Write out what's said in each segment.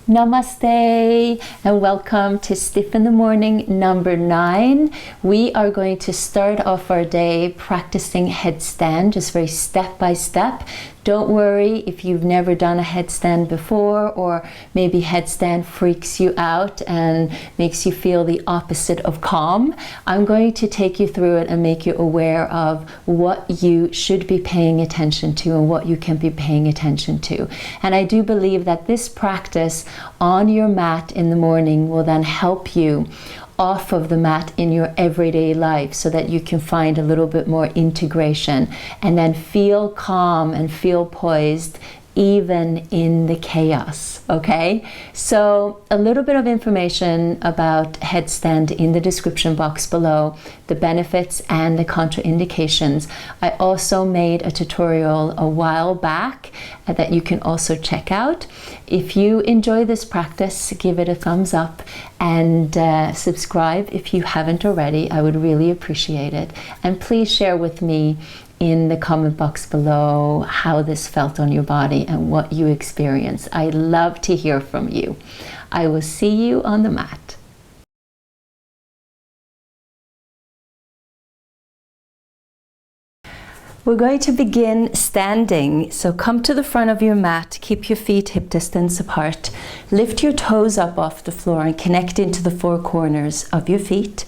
Namaste and welcome to Stiff in the Morning number 9. We are going to start off our day practicing headstand, just very step by step. Don't worry if you've never done a headstand before, or maybe headstand freaks you out and makes you feel the opposite of calm. I'm going to take you through it and make you aware of what you should be paying attention to and what you can be paying attention to. And I do believe that this practice on your mat in the morning will then help you off of the mat in your everyday life, so that you can find a little bit more integration and then feel calm and feel poised even in the chaos. Okay, so a little bit of information about headstand in the description box below, the benefits and the contraindications. I also made a tutorial a while back that you can also check out. If you enjoy this practice, give it a thumbs up and subscribe if you haven't already. I would really appreciate it. And please share with me in the comment box below how this felt on your body and what you experienced. I love to hear from you. I will see you on the mat. We're going to begin standing. So come to the front of your mat, keep your feet hip distance apart, lift your toes up off the floor and connect into the four corners of your feet.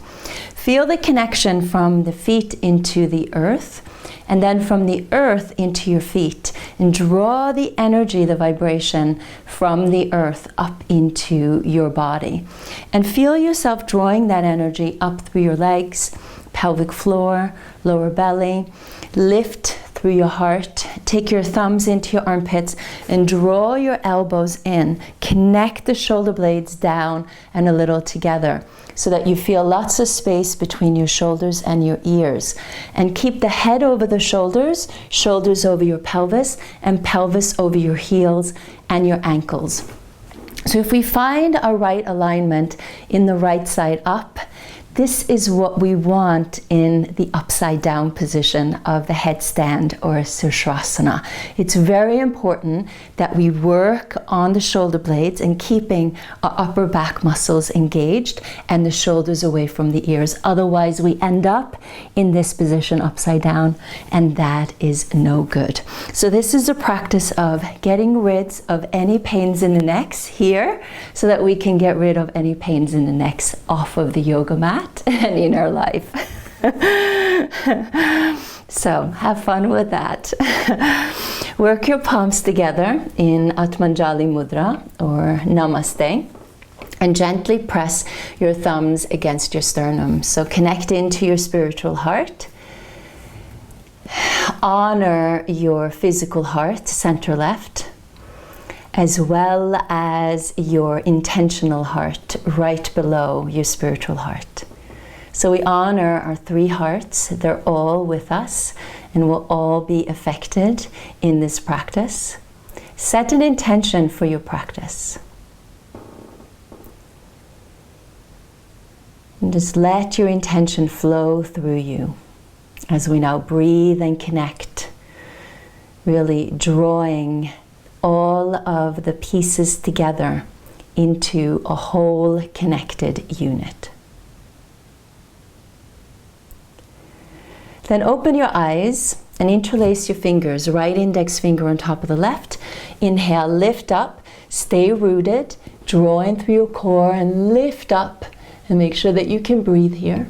Feel the connection from the feet into the earth, and then from the earth into your feet, and draw the energy, the vibration from the earth up into your body. And feel yourself drawing that energy up through your legs, pelvic floor, lower belly. Lift through your heart. Take your thumbs into your armpits and draw your elbows in. Connect the shoulder blades down and a little together, so that you feel lots of space between your shoulders and your ears. And keep the head over the shoulders, shoulders over your pelvis, and pelvis over your heels and your ankles. So if we find our right alignment in the right side up, this is what we want in the upside down position of the headstand or Sirsasana. It's very important that we work on the shoulder blades and keeping our upper back muscles engaged and the shoulders away from the ears. Otherwise, we end up in this position upside down, and that is no good. So this is a practice of getting rid of any pains in the necks here, so that we can get rid of any pains in the necks off of the yoga mat and in our life. So have fun with that. Work your palms together in Atmanjali Mudra or Namaste, and gently press your thumbs against your sternum. So connect into your spiritual heart. Honor your physical heart, center left, as well as your intentional heart right below your spiritual heart. So we honor our three hearts. They're all with us and will all be affected in this practice. Set an intention for your practice. And just let your intention flow through you as we now breathe and connect, really drawing all of the pieces together into a whole connected unit. Then open your eyes and interlace your fingers, right index finger on top of the left. Inhale, lift up, stay rooted, drawing through your core and lift up, and make sure that you can breathe here.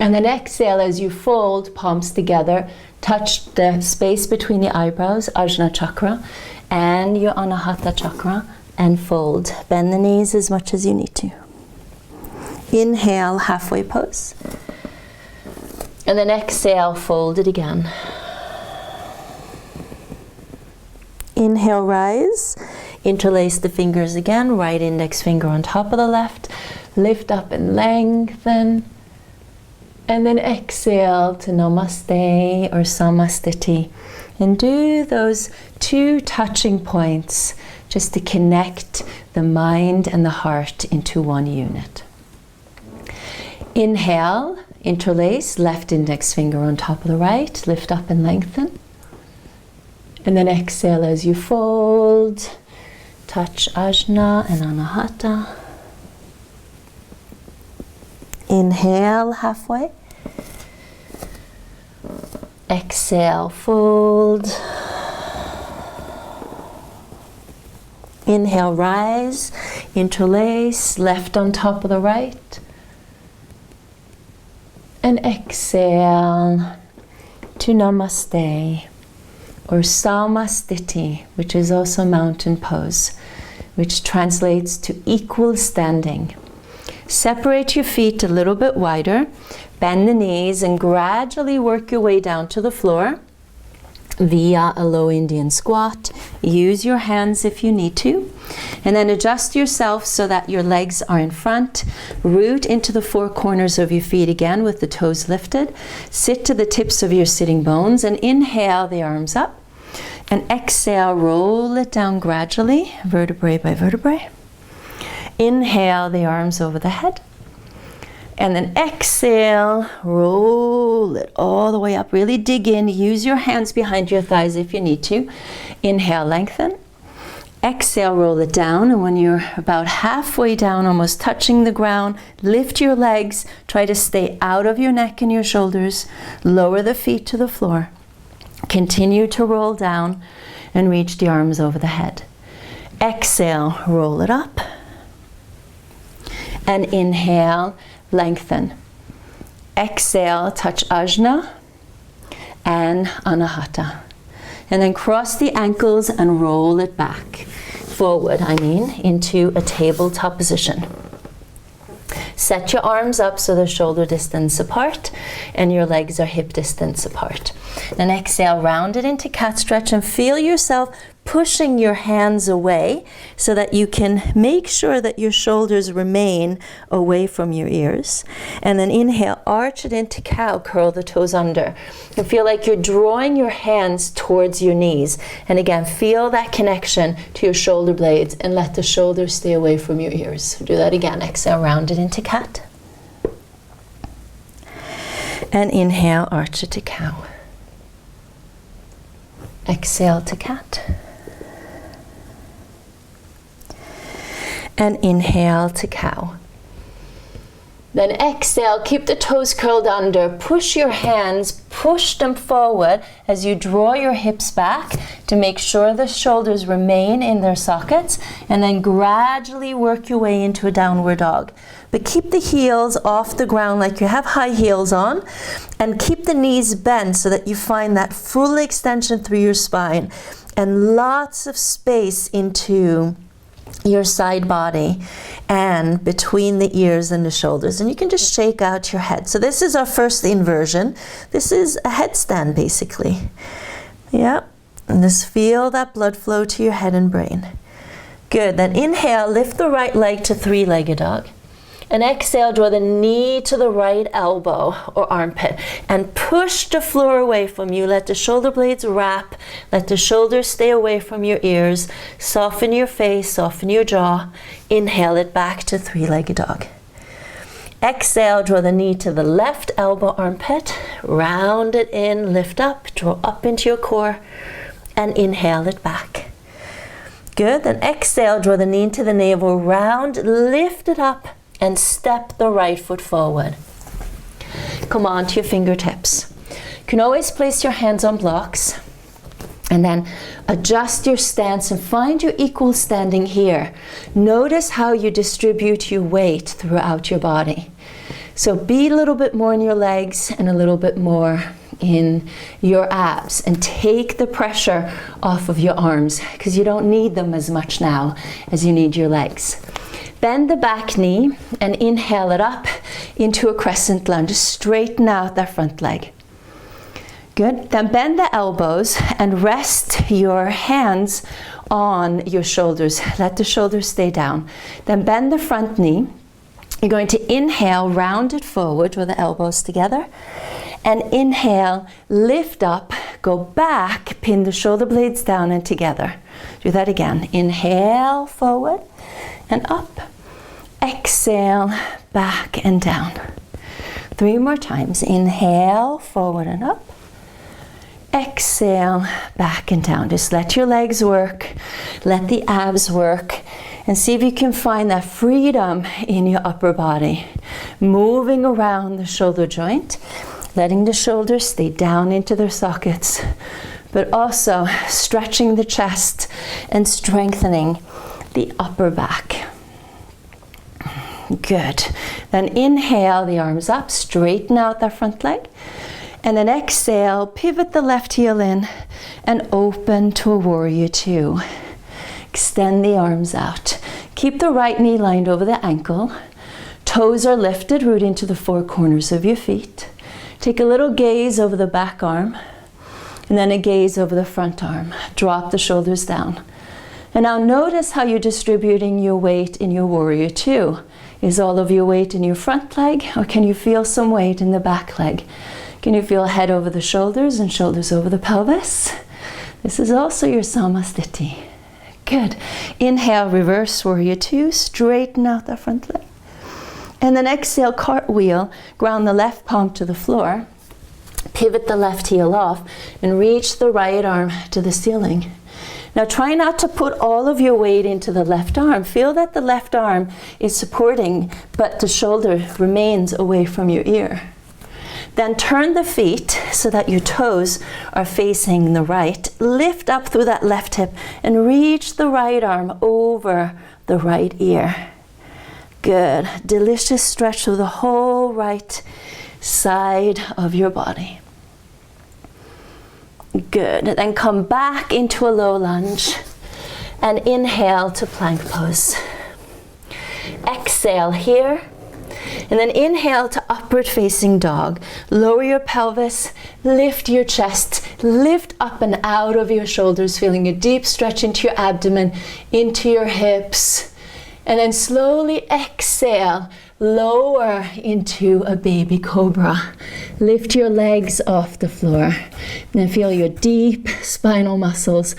And then exhale as you fold, palms together, touch the space between the eyebrows, Ajna Chakra, and your Anahata Chakra, and fold. Bend the knees as much as you need to. Inhale, halfway pose. And then exhale, fold it again. Inhale, rise. Interlace the fingers again, right index finger on top of the left. Lift up and lengthen. And then exhale to Namaste or Samastiti. And do those two touching points just to connect the mind and the heart into one unit. Inhale, interlace, left index finger on top of the right, lift up and lengthen. And then exhale as you fold, touch Ajna and Anahata. Inhale halfway. Exhale, fold. Inhale, rise, interlace, left on top of the right. And exhale to Namaste or Samasthiti, which is also mountain pose, which translates to equal standing. Separate your feet a little bit wider, bend the knees, and gradually work your way down to the floor via a low Indian squat. Use your hands if you need to, and then adjust yourself so that your legs are in front. Root into the four corners of your feet again with the toes lifted. Sit to the tips of your sitting bones and inhale the arms up, and exhale, roll it down gradually, vertebrae by vertebrae. Inhale the arms over the head, and then exhale, roll it all the way up. Really dig in. Use your hands behind your thighs if you need to. Inhale, lengthen. Exhale, roll it down. And when you're about halfway down, almost touching the ground, lift your legs. Try to stay out of your neck and your shoulders. Lower the feet to the floor. Continue to roll down and reach the arms over the head. Exhale, roll it up. And inhale, lengthen. Exhale, touch Ajna and Anahata. And then cross the ankles and roll it back. Forward, into a tabletop position. Set your arms up so they're shoulder distance apart and your legs are hip distance apart. Then exhale, round it into cat stretch and feel yourself pushing your hands away so that you can make sure that your shoulders remain away from your ears. And then inhale, arch it into cow, curl the toes under. And feel like you're drawing your hands towards your knees. And again, feel that connection to your shoulder blades and let the shoulders stay away from your ears. Do that again. Exhale, round it into cat. And inhale, arch it to cow. Exhale to cat. And inhale to cow. Then exhale, keep the toes curled under, push your hands, push them forward as you draw your hips back to make sure the shoulders remain in their sockets, and then gradually work your way into a downward dog. But keep the heels off the ground like you have high heels on, and keep the knees bent so that you find that full extension through your spine and lots of space into your side body and between the ears and the shoulders. And you can just shake out your head. So this is our first inversion. This is a headstand basically. Yeah. And just feel that blood flow to your head and brain. Good. Then inhale, lift the right leg to three-legged dog. And exhale, draw the knee to the right elbow or armpit and push the floor away from you. Let the shoulder blades wrap. Let the shoulders stay away from your ears. Soften your face, soften your jaw. Inhale it back to three-legged dog. Exhale, draw the knee to the left elbow armpit. Round it in, lift up, draw up into your core, and inhale it back. Good, then exhale, draw the knee to the navel, round, lift it up, and step the right foot forward. Come on to your fingertips. You can always place your hands on blocks and then adjust your stance and find your equal standing here. Notice how you distribute your weight throughout your body. So be a little bit more in your legs and a little bit more in your abs, and take the pressure off of your arms because you don't need them as much now as you need your legs. Bend the back knee and inhale it up into a crescent lunge. Straighten out that front leg. Good. Then bend the elbows and rest your hands on your shoulders. Let the shoulders stay down. Then bend the front knee. You're going to inhale, round it forward, draw the elbows together. And inhale, lift up, go back, pin the shoulder blades down and together. Do that again. Inhale, forward and up. Exhale, back and down. 3 more times. Inhale, forward and up. Exhale, back and down. Just let your legs work, let the abs work, and see if you can find that freedom in your upper body. Moving around the shoulder joint, letting the shoulders stay down into their sockets, but also stretching the chest and strengthening the upper back. Good. Then inhale, the arms up, straighten out that front leg. And then exhale, pivot the left heel in and open to a warrior two. Extend the arms out. Keep the right knee lined over the ankle. Toes are lifted, root into the four corners of your feet. Take a little gaze over the back arm and then a gaze over the front arm. Drop the shoulders down. And now notice how you're distributing your weight in your warrior two. Is all of your weight in your front leg, or can you feel some weight in the back leg? Can you feel head over the shoulders and shoulders over the pelvis? This is also your Samasthiti. Good. Inhale, reverse warrior two, straighten out the front leg. And then exhale, cartwheel, ground the left palm to the floor, pivot the left heel off, and reach the right arm to the ceiling. Now try not to put all of your weight into the left arm. Feel that the left arm is supporting, but the shoulder remains away from your ear. Then turn the feet so that your toes are facing the right. Lift up through that left hip and reach the right arm over the right ear. Good. Delicious stretch through the whole right side of your body. Good. Then come back into a low lunge and inhale to plank pose. Exhale here. And then inhale to upward facing dog. Lower your pelvis, lift your chest, lift up and out of your shoulders, feeling a deep stretch into your abdomen, into your hips. And then slowly exhale, lower into a baby cobra. Lift your legs off the floor. And then feel your deep spinal muscles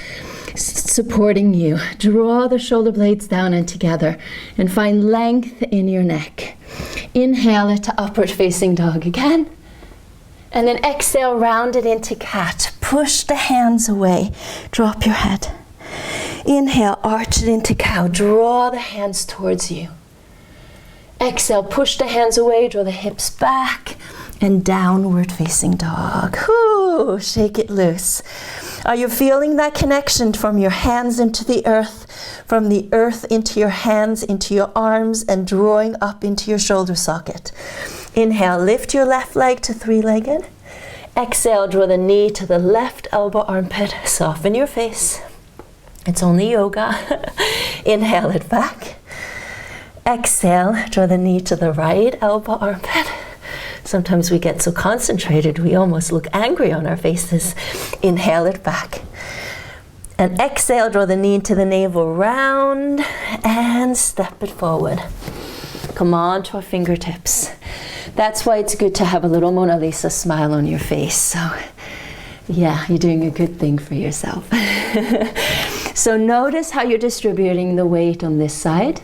supporting you. Draw the shoulder blades down and together and find length in your neck. Inhale it to upward facing dog again. And then exhale, round it into cat. Push the hands away. Drop your head. Inhale, arch it into cow. Draw the hands towards you. Exhale, push the hands away. Draw the hips back. And downward facing dog. Whoo, shake it loose. Are you feeling that connection from your hands into the earth, from the earth into your hands, into your arms, and drawing up into your shoulder socket? Inhale, lift your left leg to three-legged. Exhale, draw the knee to the left elbow armpit. Soften your face. It's only yoga. Inhale it back. Exhale, draw the knee to the right elbow armpit. Sometimes we get so concentrated we almost look angry on our faces. Inhale it back. And exhale, draw the knee to the navel round and step it forward. Come on to our fingertips. That's why it's good to have a little Mona Lisa smile on your face. So yeah, you're doing a good thing for yourself. So notice how you're distributing the weight on this side.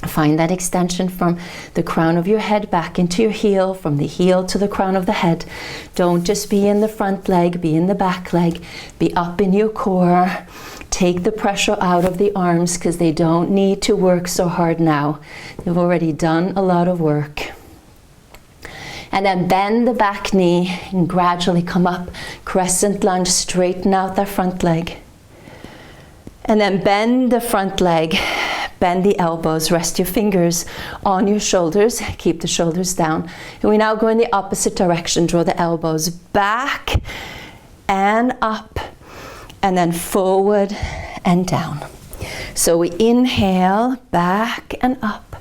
Find that extension from the crown of your head back into your heel, from the heel to the crown of the head. Don't just be in the front leg, be in the back leg, be up in your core. Take the pressure out of the arms because they don't need to work so hard now. They've already done a lot of work. And then bend the back knee and gradually come up. Crescent lunge, straighten out that front leg. And then bend the front leg. Bend the elbows, rest your fingers on your shoulders, keep the shoulders down. And we now go in the opposite direction, draw the elbows back and up, and then forward and down. So we inhale, back and up,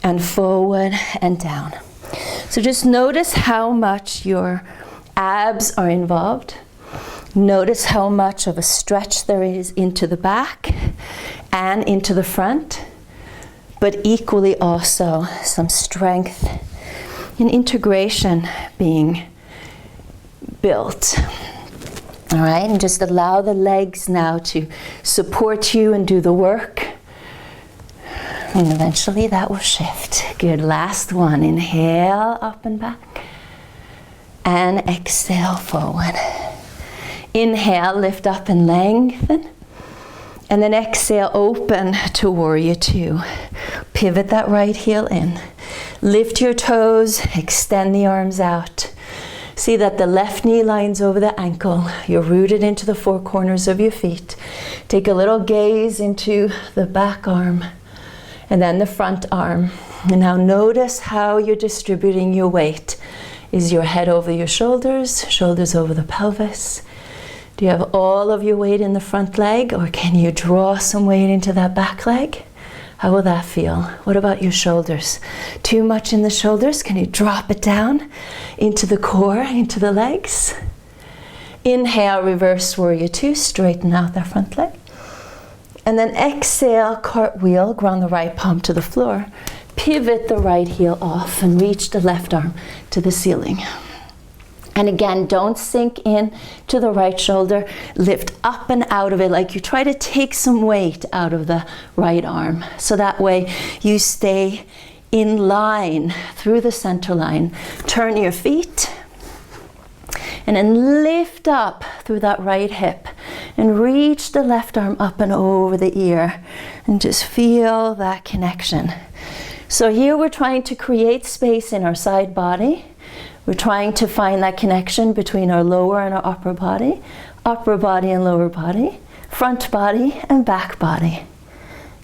and forward and down. So just notice how much your abs are involved. Notice how much of a stretch there is into the back and into the front, but equally also some strength and integration being built. All right, and just allow the legs now to support you and do the work. And eventually that will shift. Good, last one. Inhale, up and back. And exhale, forward. Inhale, lift up and lengthen. And then exhale, open to warrior two. Pivot that right heel in. Lift your toes, extend the arms out. See that the left knee lines over the ankle. You're rooted into the four corners of your feet. Take a little gaze into the back arm and then the front arm. And now notice how you're distributing your weight. Is your head over your shoulders, shoulders over the pelvis? Do you have all of your weight in the front leg, or can you draw some weight into that back leg? How will that feel? What about your shoulders? Too much in the shoulders? Can you drop it down into the core, into the legs? Inhale, reverse warrior two, straighten out that front leg. And then exhale, cartwheel, ground the right palm to the floor. Pivot the right heel off and reach the left arm to the ceiling. And again, don't sink in to the right shoulder. Lift up and out of it like you try to take some weight out of the right arm. So that way you stay in line through the center line. Turn your feet and then lift up through that right hip and reach the left arm up and over the ear and just feel that connection. So here we're trying to create space in our side body. We're trying to find that connection between our lower and our upper body and lower body, front body and back body.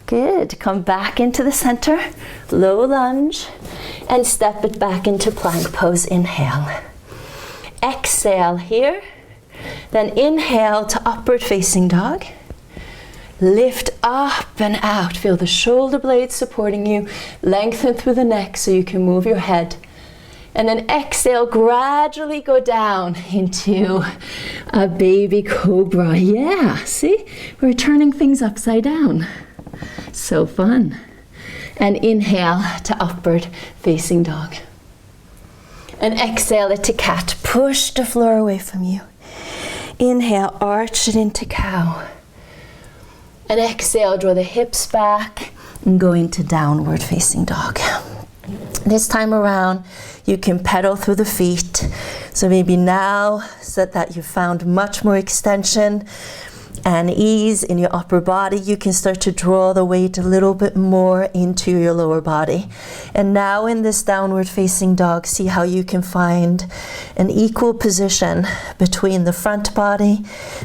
Good. Come back into the center, low lunge, and step it back into plank pose. Inhale. Exhale here. Then inhale to upward facing dog. Lift up and out. Feel the shoulder blades supporting you. Lengthen through the neck so you can move your head. And then exhale, gradually go down into a baby cobra. Yeah, see? We're turning things upside down. So fun. And inhale to upward facing dog. And exhale it to cat. Push the floor away from you. Inhale, arch it into cow. And exhale, draw the hips back and go into downward facing dog. This time around, you can pedal through the feet. So maybe now that you've found much more extension and ease in your upper body, you can start to draw the weight a little bit more into your lower body. And now in this downward facing dog, see how you can find an equal position between the front body,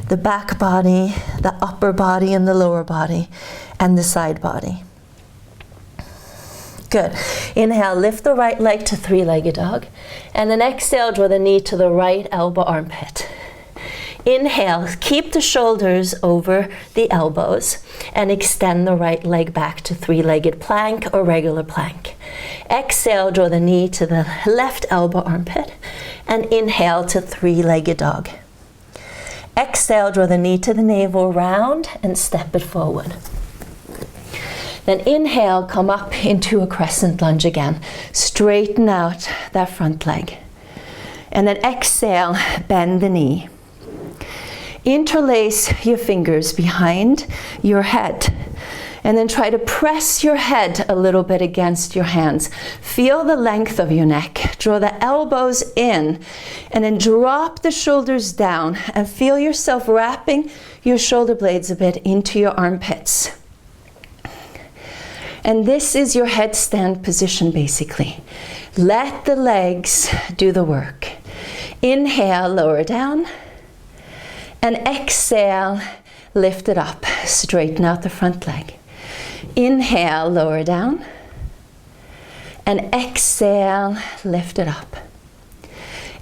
the back body, the upper body and the lower body, and the side body. Good. Inhale, lift the right leg to three-legged dog. And then exhale, draw the knee to the right elbow armpit. Inhale, keep the shoulders over the elbows and extend the right leg back to three-legged plank or regular plank. Exhale, draw the knee to the left elbow armpit and inhale to three-legged dog. Exhale, draw the knee to the navel round and step it forward. Then inhale, come up into a crescent lunge again. Straighten out that front leg. And then exhale, bend the knee. Interlace your fingers behind your head. And then try to press your head a little bit against your hands. Feel the length of your neck. Draw the elbows in. And then drop the shoulders down. And feel yourself wrapping your shoulder blades a bit into your armpits. And this is your headstand position, basically. Let the legs do the work. Inhale, lower down. And exhale, lift it up. Straighten out the front leg. Inhale, lower down. And exhale, lift it up.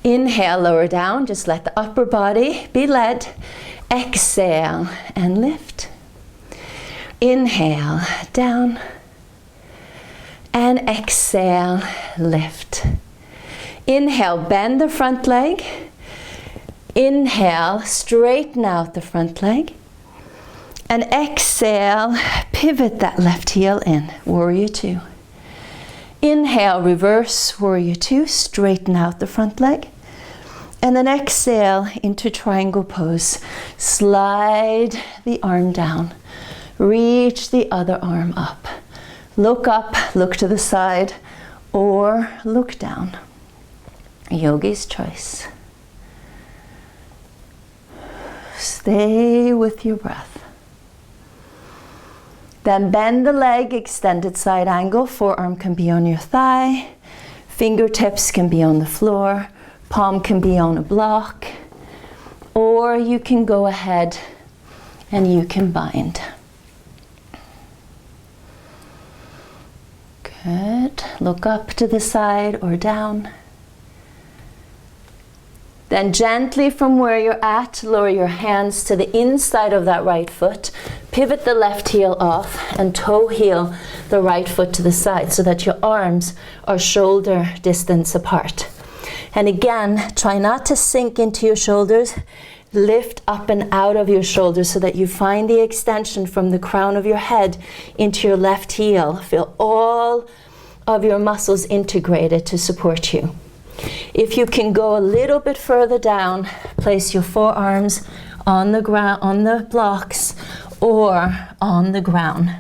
Inhale, lower down. Just let the upper body be led. Exhale and lift. Inhale, down. And exhale, lift. Inhale, bend the front leg. Inhale, straighten out the front leg. And exhale, pivot that left heel in, warrior two. Inhale, reverse, warrior two, straighten out the front leg. And then exhale into triangle pose. Slide the arm down. Reach the other arm up. Look up, look to the side, or look down. Yogi's choice. Stay with your breath. Then bend the leg, extended side angle. Forearm can be on your thigh. Fingertips can be on the floor. Palm can be on a block. Or you can go ahead and you can bind. Good. Look up to the side or down. Then gently from where you're at, lower your hands to the inside of that right foot. Pivot the left heel off and toe heel the right foot to the side so that your arms are shoulder distance apart. And again, try not to sink into your shoulders. Lift up and out of your shoulders so that you find the extension from the crown of your head into your left heel. Feel all of your muscles integrated to support you. If you can go a little bit further down, place your forearms on the ground, on the blocks, or on the ground.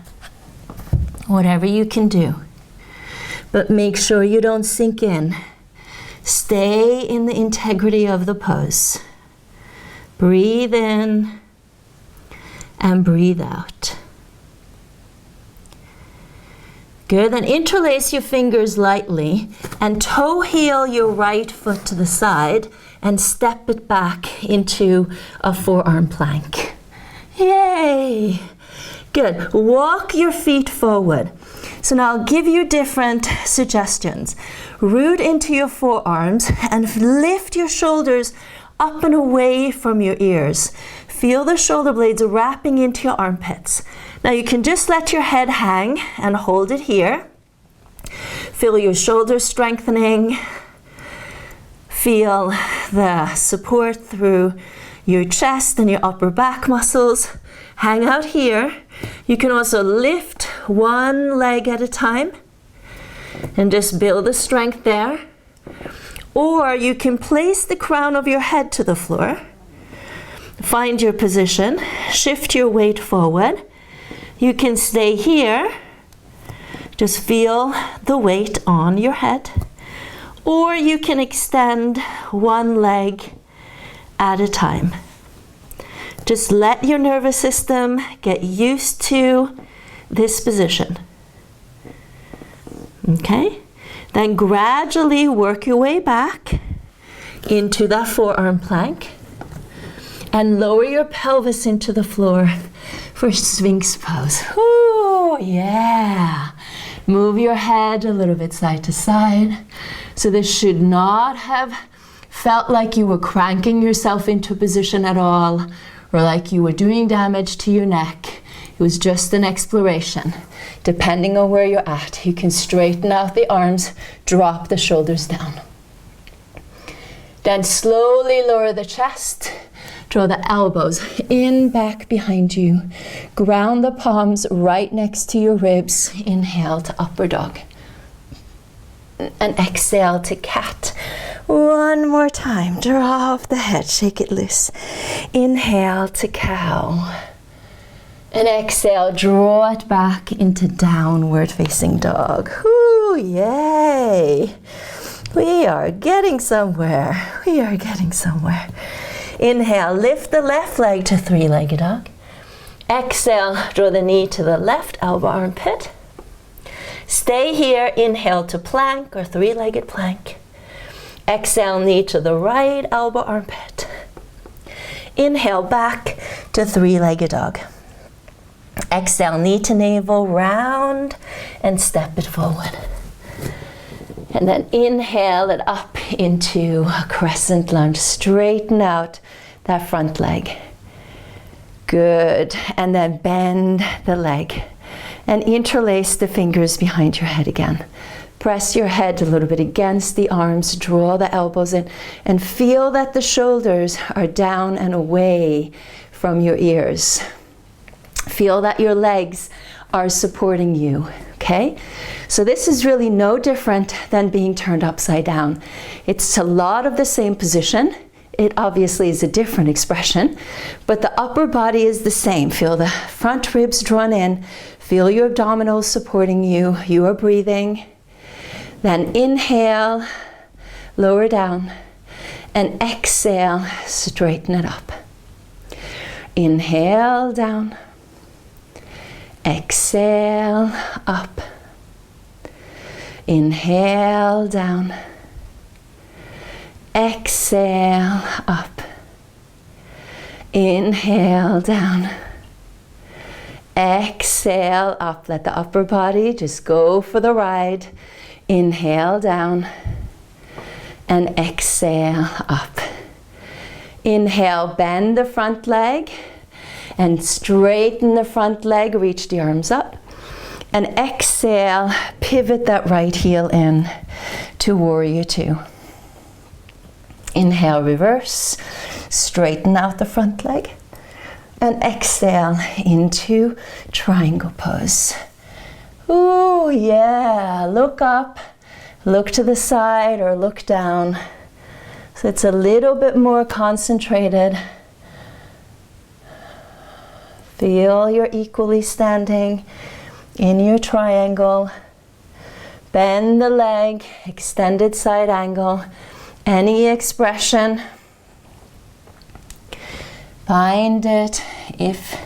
Whatever you can do. But make sure you don't sink in. Stay in the integrity of the pose. Breathe in and breathe out. Good, then interlace your fingers lightly and toe heel your right foot to the side and step it back into a forearm plank. Yay! Good, walk your feet forward. So now I'll give you different suggestions. Root into your forearms and lift your shoulders up and away from your ears. Feel the shoulder blades wrapping into your armpits. Now you can just let your head hang and hold it here. Feel your shoulders strengthening. Feel the support through your chest and your upper back muscles. Hang out here. You can also lift one leg at a time and just build the strength there. Or you can place the crown of your head to the floor. Find your position. Shift your weight forward. You can stay here. Just feel the weight on your head. Or you can extend one leg at a time. Just let your nervous system get used to this position. Okay? Then gradually work your way back into that forearm plank and lower your pelvis into the floor for Sphinx pose. Ooh, yeah. Move your head a little bit side to side. So this should not have felt like you were cranking yourself into a position at all or like you were doing damage to your neck. It was just an exploration. Depending on where you're at, you can straighten out the arms, drop the shoulders down. Then slowly lower the chest, draw the elbows in, back behind you. Ground the palms right next to your ribs. Inhale to upper dog. And exhale to cat. One more time, draw off the head, shake it loose. Inhale to cow. And exhale, draw it back into downward facing dog. Whoo, yay! We are getting somewhere. We are getting somewhere. Inhale, lift the left leg to three-legged dog. Exhale, draw the knee to the left elbow armpit. Stay here, inhale to plank or three-legged plank. Exhale, knee to the right elbow armpit. Inhale, back to three-legged dog. Exhale, knee to navel, round and step it forward. And then inhale it up into a crescent lunge. Straighten out that front leg. Good. And then bend the leg and interlace the fingers behind your head again. Press your head a little bit against the arms, draw the elbows in, and feel that the shoulders are down and away from your ears. Feel that your legs are supporting you, okay? So this is really no different than being turned upside down. It's a lot of the same position. It obviously is a different expression, but the upper body is the same. Feel the front ribs drawn in. Feel your abdominals supporting you. You are breathing. Then inhale, lower down, and exhale, straighten it up. Inhale, down. Exhale, up. Inhale, down. Exhale, up. Inhale, down. Exhale, up. Let the upper body just go for the ride. Inhale, down. And exhale, up. Inhale, bend the front leg and straighten the front leg. Reach the arms up. And exhale, pivot that right heel in to Warrior Two. Inhale, reverse. Straighten out the front leg. And exhale into triangle pose. Ooh, yeah. Look up, look to the side, or look down. So it's a little bit more concentrated. Feel you're equally standing in your triangle. Bend the leg, extended side angle. Any expression. Bind it if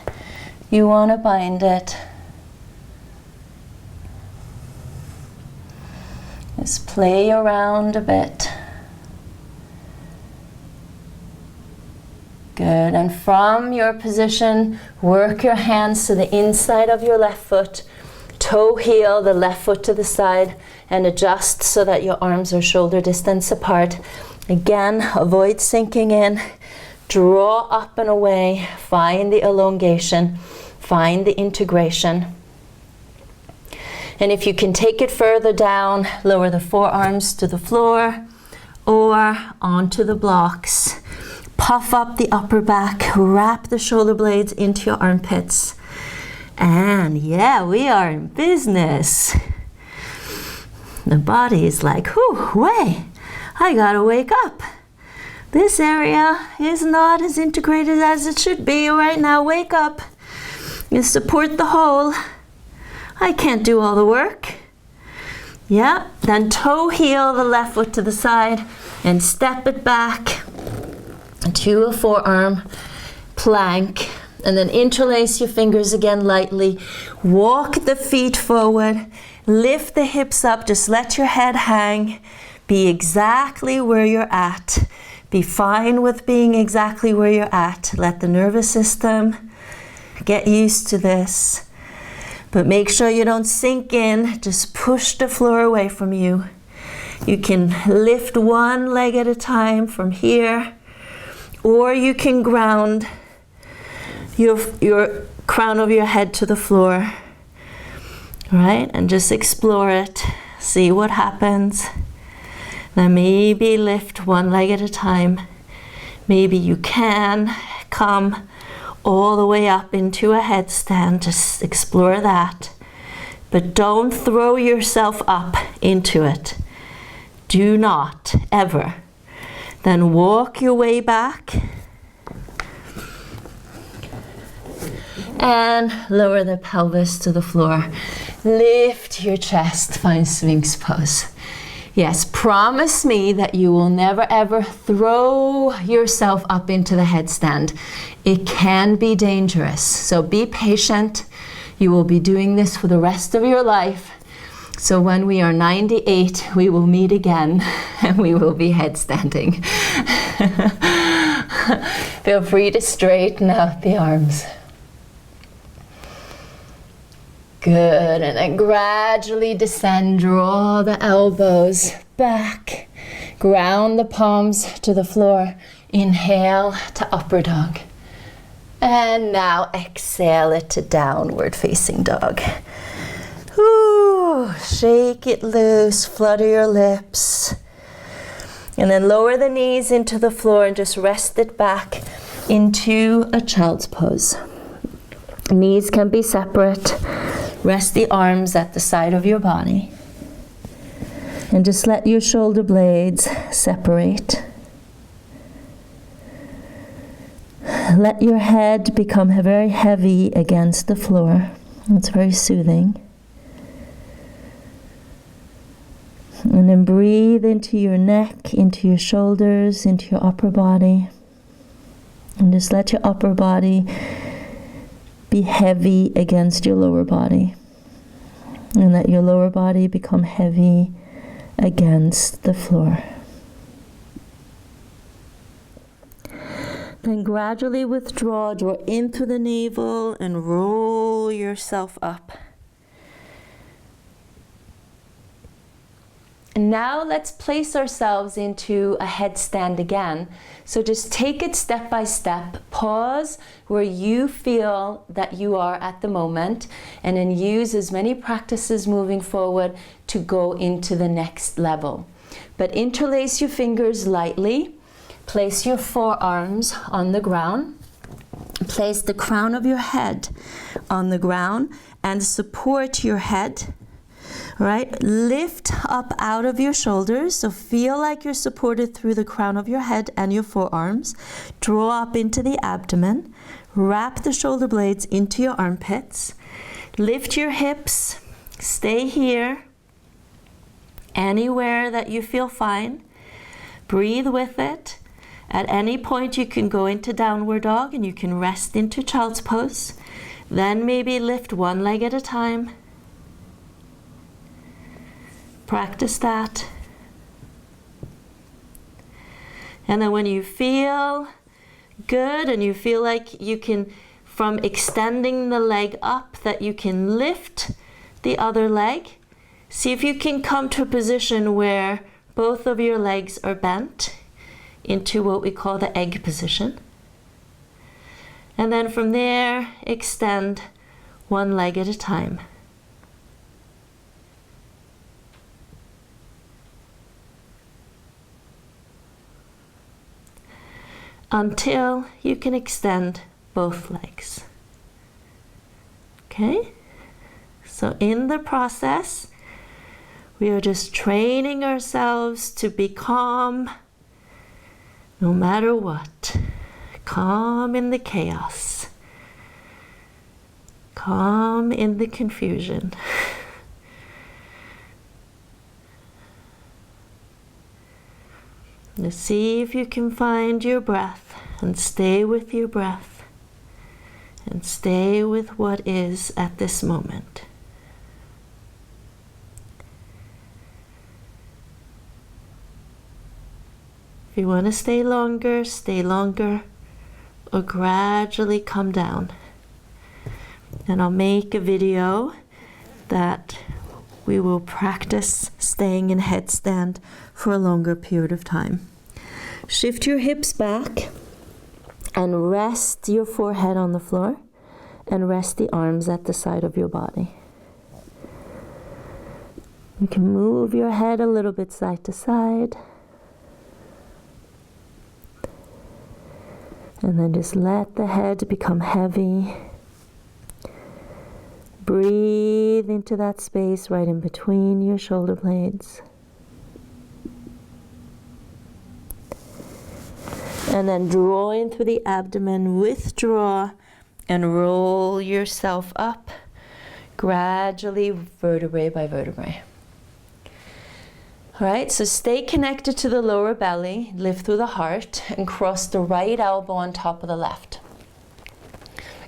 you want to bind it. Just play around a bit. Good, and from your position, work your hands to the inside of your left foot. Toe heel the left foot to the side and adjust so that your arms are shoulder distance apart. Again, avoid sinking in. Draw up and away, find the elongation, find the integration. And if you can take it further down, lower the forearms to the floor or onto the blocks. Puff up the upper back, wrap the shoulder blades into your armpits. And yeah, we are in business. The body is like, whew, wait, I gotta wake up. This area is not as integrated as it should be right now. Wake up. You support the whole. I can't do all the work. Yeah, then toe heel the left foot to the side and step it back to a forearm plank. And then interlace your fingers again lightly. Walk the feet forward. Lift the hips up. Just let your head hang. Be exactly where you're at. Be fine with being exactly where you're at. Let the nervous system get used to this. But make sure you don't sink in. Just push the floor away from you. You can lift one leg at a time from here, or you can ground your crown of your head to the floor. Right? And just explore it. See what happens. Then maybe lift one leg at a time. Maybe you can come all the way up into a headstand. Just explore that. But don't throw yourself up into it. Do not, ever. Then walk your way back. And lower the pelvis to the floor. Lift your chest, find Sphinx pose. Yes, promise me that you will never ever throw yourself up into the headstand. It can be dangerous, so be patient. You will be doing this for the rest of your life. So when we are 98, we will meet again and we will be headstanding. Feel free to straighten out the arms. Good, and then gradually descend, draw the elbows back, ground the palms to the floor, inhale to upper dog. And now exhale it to downward facing dog. Ooh, shake it loose, flutter your lips. And then lower the knees into the floor and just rest it back into a child's pose. Knees can be separate. Rest the arms at the side of your body. And just let your shoulder blades separate. Let your head become very heavy against the floor. It's very soothing. And then breathe into your neck, into your shoulders, into your upper body. And just let your upper body be heavy against your lower body. And let your lower body become heavy against the floor. Then gradually withdraw, draw in through the navel and roll yourself up. And now let's place ourselves into a headstand again. So just take it step by step. Pause where you feel that you are at the moment, and then use as many practices moving forward to go into the next level. But interlace your fingers lightly. Place your forearms on the ground. Place the crown of your head on the ground and support your head. Right? Lift up out of your shoulders, so feel like you're supported through the crown of your head and your forearms. Draw up into the abdomen. Wrap the shoulder blades into your armpits. Lift your hips. Stay here. Anywhere that you feel fine. Breathe with it. At any point you can go into downward dog and you can rest into child's pose. Then maybe lift one leg at a time. Practice that. And then when you feel good and you feel like you can, from extending the leg up, that you can lift the other leg, see if you can come to a position where both of your legs are bent into what we call the egg position. And then from there, extend one leg at a time. Until you can extend both legs. Okay? So in the process, we are just training ourselves to be calm no matter what. Calm in the chaos. Calm in the confusion. Now see if you can find your breath and stay with your breath and stay with what is at this moment. If you want to stay longer, or gradually come down. And I'll make a video that we will practice staying in headstand for a longer period of time. Shift your hips back and rest your forehead on the floor and rest the arms at the side of your body. You can move your head a little bit side to side. And then just let the head become heavy. Breathe into that space right in between your shoulder blades. And then draw in through the abdomen, withdraw, and roll yourself up, gradually vertebrae by vertebrae. All right, so stay connected to the lower belly, lift through the heart, and cross the right elbow on top of the left.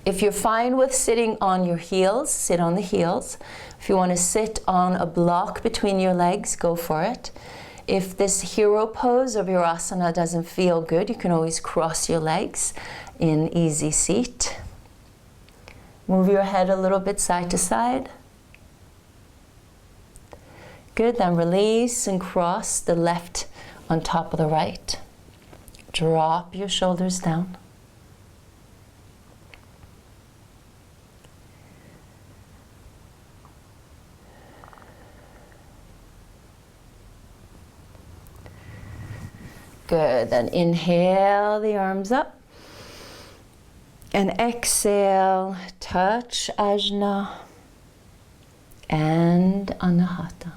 If you're fine with sitting on your heels, sit on the heels. If you want to sit on a block between your legs, go for it. If this hero pose of Virasana doesn't feel good, you can always cross your legs in easy seat. Move your head a little bit side to side. Good, then release and cross the left on top of the right. Drop your shoulders down. Good, then inhale the arms up. And exhale, touch Ajna and Anahata.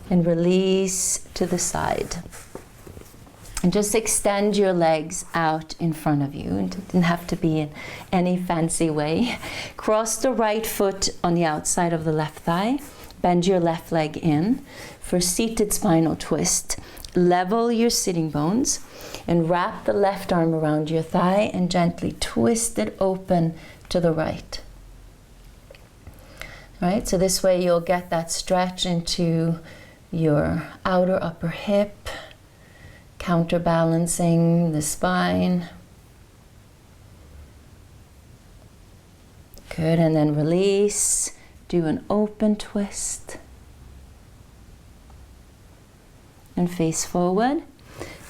And release to the side. And just extend your legs out in front of you. It doesn't have to be in any fancy way. Cross the right foot on the outside of the left thigh. Bend your left leg in. For seated spinal twist, level your sitting bones and wrap the left arm around your thigh and gently twist it open to the right. Right, so this way you'll get that stretch into your outer upper hip, counterbalancing the spine. Good, and then release. Do an open twist. And face forward.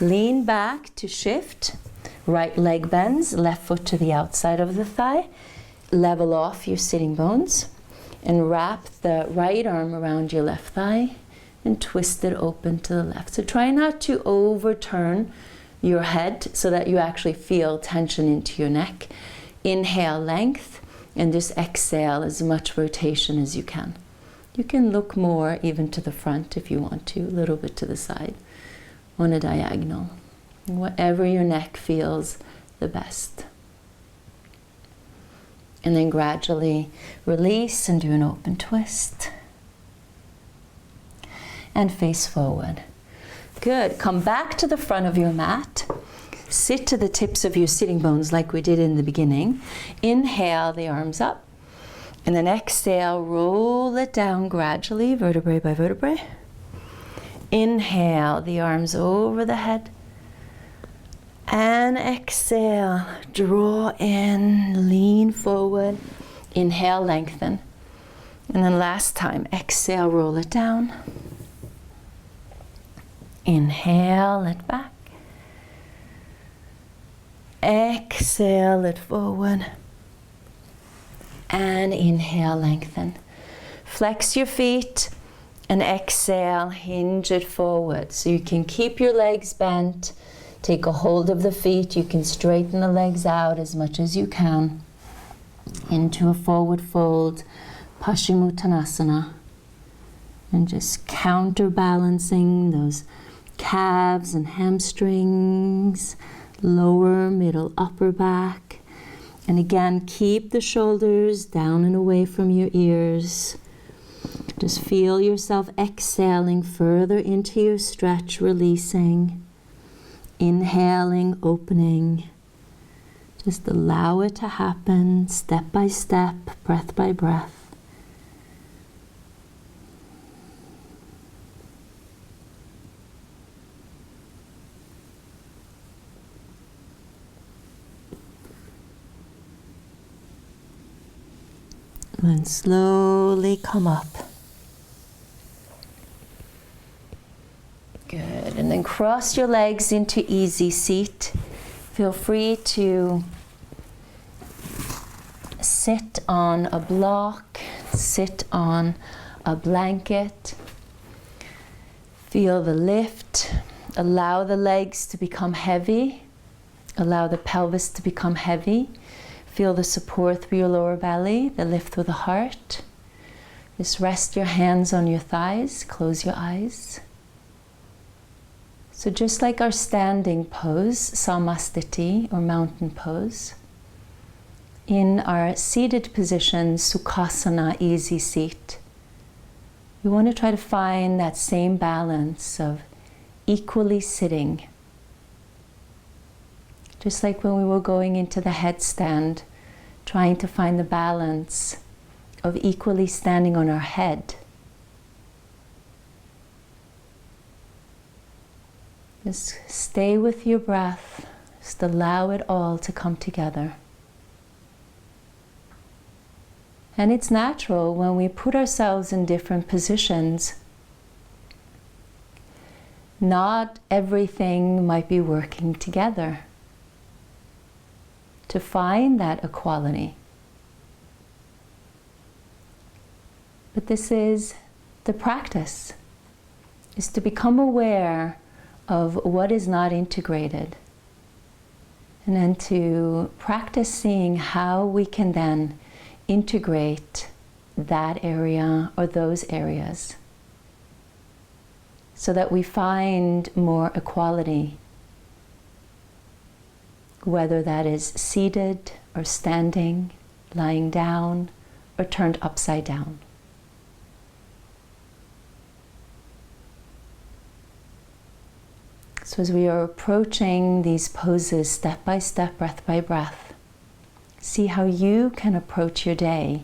Lean back to shift. Right leg bends, left foot to the outside of the thigh. Level off your sitting bones. And wrap the right arm around your left thigh and twist it open to the left. So try not to overturn your head so that you actually feel tension into your neck. Inhale, length, and just exhale as much rotation as you can. You can look more even to the front if you want to, a little bit to the side, on a diagonal. Whatever your neck feels the best. And then gradually release and do an open twist. And face forward. Good. Come back to the front of your mat. Sit to the tips of your sitting bones like we did in the beginning. Inhale the arms up. And then exhale, roll it down gradually, vertebrae by vertebrae. Inhale the arms over the head. And exhale, draw in, lean forward. Inhale, lengthen. And then last time, exhale, roll it down. Inhale it back. Exhale it forward. And inhale, lengthen. Flex your feet and exhale, hinge it forward. So you can keep your legs bent. Take a hold of the feet. You can straighten the legs out as much as you can. Into a forward fold, Paschimottanasana. And just counterbalancing those calves and hamstrings, lower, middle, upper back. And again, keep the shoulders down and away from your ears. Just feel yourself exhaling further into your stretch, releasing. Inhaling, opening. Just allow it to happen step by step, breath by breath. And then slowly come up. Good, and then cross your legs into easy seat. Feel free to sit on a block, sit on a blanket. Feel the lift. Allow the legs to become heavy. Allow the pelvis to become heavy. Feel the support through your lower belly, the lift through the heart. Just rest your hands on your thighs, close your eyes. So just like our standing pose, Samastiti or mountain pose, in our seated position, Sukhasana, easy seat, we want to try to find that same balance of equally sitting. Just like when we were going into the headstand, trying to find the balance of equally standing on our head. Just stay with your breath. Just allow it all to come together. And it's natural when we put ourselves in different positions. Not everything might be working together to find that equality. But this is the practice, is to become aware of what is not integrated, and then to practice seeing how we can then integrate that area or those areas so that we find more equality, whether that is seated or standing, lying down or turned upside down. So as we are approaching these poses step by step, breath by breath, see how you can approach your day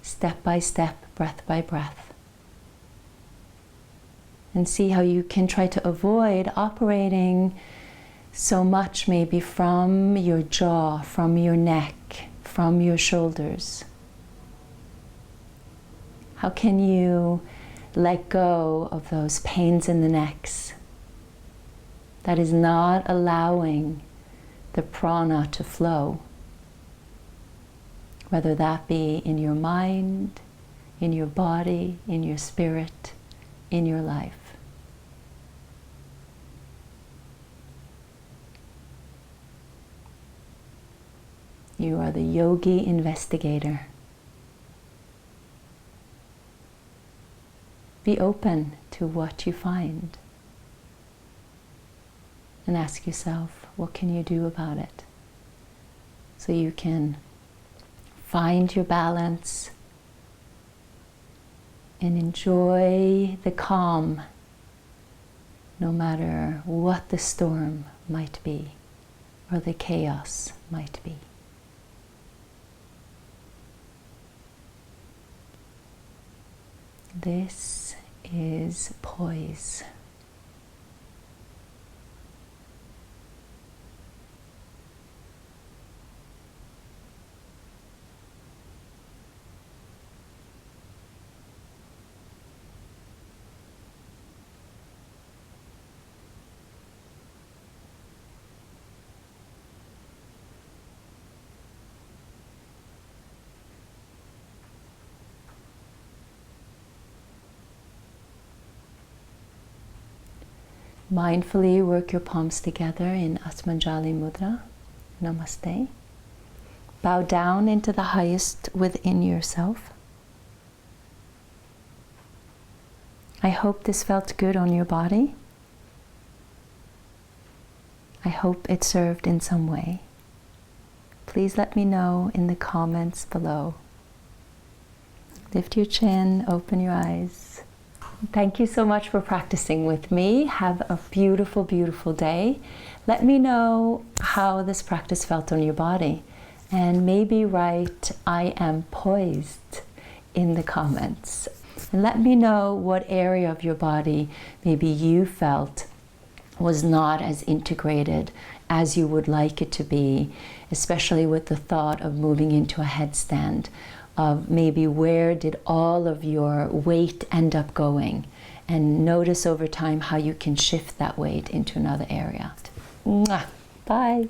step by step, breath by breath. And see how you can try to avoid operating so much maybe from your jaw, from your neck, from your shoulders. How can you let go of those pains in the necks that is not allowing the prana to flow? Whether that be in your mind, in your body, in your spirit, in your life. You are the yogi investigator. Be open to what you find. And ask yourself, what can you do about it? So you can find your balance and enjoy the calm, no matter what the storm might be or the chaos might be. This is poise. Mindfully work your palms together in Asmanjali Mudra. Namaste. Bow down into the highest within yourself. I hope this felt good on your body. I hope it served in some way. Please let me know in the comments below. Lift your chin, open your eyes. Thank you so much for practicing with me. Have a beautiful, beautiful day. Let me know how this practice felt on your body. And maybe write, I am poised in the comments. And let me know what area of your body maybe you felt was not as integrated as you would like it to be, especially with the thought of moving into a headstand. Of maybe where did all of your weight end up going, and notice over time how you can shift that weight into another area. Mwah. Bye.